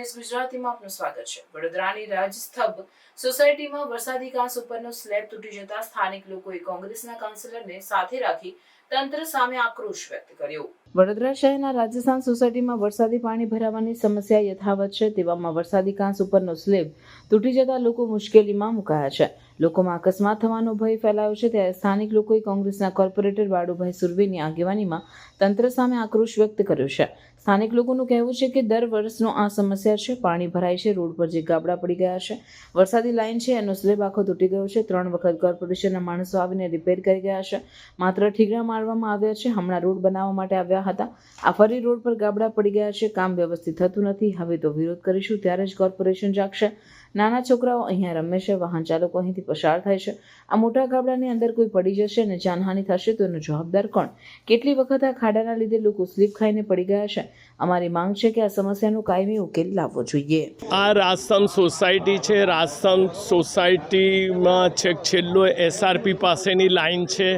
SBS ગુજરાતીમાં આપનું સ્વાગત છે। વડોદરાની રાજસ્તંભ સોસાયટીમાં વરસાદી કાંસ ઉપરનો સ્લેબ તૂટી જતા સ્થાનિક લોકોએ કોંગ્રેસના કાઉન્સિલરને સાથે રાખી તંત્ર સામે આક્રોશ વ્યક્ત કર્યો। વડોદરા શહેરના રાજસ્થાન સોસાયટીમાં વરસાદી પાણી ભરાવાની સમસ્યા યથાવત છે। તેવામાં વરસાદી કાંસ ઉપરનો સ્લેબ તૂટી જતા લોકો મુશ્કેલીમાં મુકાયા છે। લોકોમાં અકસ્માત થવાનો ભય ફેલાયો છે, ત્યારે સ્થાનિક લોકોએ કોંગ્રેસના કોર્પોરેટર બાળુભાઈ સુરવીની આગેવાનીમાં તંત્ર સામે આક્રોશ વ્યક્ત કર્યો છે। સ્થાનિક લોકોનું કહેવું છે કે દર વર્ષનો આ સમસ્યા છે। પાણી ભરાય છે, રોડ પર જે ગાબડા પડી ગયા છે, વરસાદી લાઈન છે એનો સ્લેબ આખો તૂટી ગયો છે। 3 વખત કોર્પોરેશનના માણસો આવીને રિપેર કરી ગયા છે, માત્ર ઠીકરા મારવામાં આવ્યા છે। હમણાં રોડ બનાવવા માટે આવ્યા હતા, આ ફરી રોડ પર ગાબડા પડી ગયા છે, કામ વ્યવસ્થિત થતું નથી। હવે તો વિરોધ કરીશું ત્યારે જ કોર્પોરેશન જાગશે। નાના છોકરાઓ અહીંયા રમે છે, વાહન ચાલકો અહીંથી પસાર થાય છે, આ મોટા ગાબડાની અંદર કોઈ પડી જશે અને જાનહાનિ થશે તો એનો જવાબદાર કોણ? કેટલી વખત આ ખાડાના લીધે લોકો સ્લીપ ખાઈને પડી ગયા છે। અમારી માંગ છે કે આ સમસ્યાનો કાયમી ઉકેલ લાવવો જોઈએ। આ રાજસ્થાન સોસાયટી છે। રાજસ્થાન સોસાયટીમાં છેલ્લો SRP પાસેની લાઈન છે।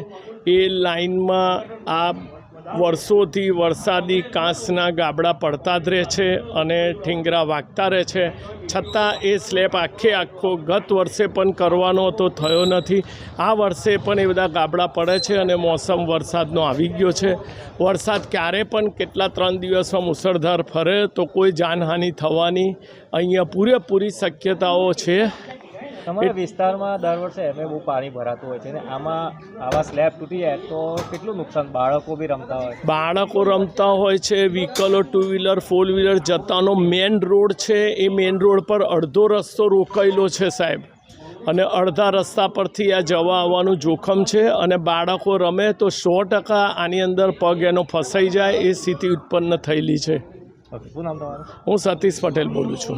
એ લાઈનમાં આ વર્ષોથી વરસાદી કાંસના ગાબડા પડતા જ રહે છે અને ઠીંગરા વાગતા રહે છે, છતાં એ સ્લેબ આખો ગત વર્ષે પણ કરવાનો તો થયો નથી। આ વર્ષે પણ એ બધા ગાબડા પડે છે અને મોસમ વરસાદનો આવી ગયો છે। વરસાદ ક્યારે પણ કેટલા 3 દિવસમાં મુસળધાર ફરે તો કોઈ જાનહાનિ થવાની અહીંયા પૂરેપૂરી શક્યતાઓ છે। તમારા વિસ્તારમાં દર વર્ષે એમ બહુ પાણી ભરાતું હોય છે ને આવા સ્લેબ તૂટી જાય તો કેટલું નુકસાન? બાળકો બી રમતા હોય, બાળકો રમતા હોય છે, વ્હીકલો 2 વ્હીલર 4 વ્હીલર જતાનો મેઇન રોડ છે, એ મેઇન રોડ પર અડધો રસ્તો રોકાયેલો છે સાહેબ, અને અડધા રસ્તા પરથી આ જવા આવવાનું જોખમ છે અને બાળકો રમે તો 100% આની અંદર પગ એનો ફસાઈ જાય એ સ્થિતિ ઉત્પન્ન થયેલી છે। શું નામ તમારું? હું સતીશ પટેલ બોલું છું।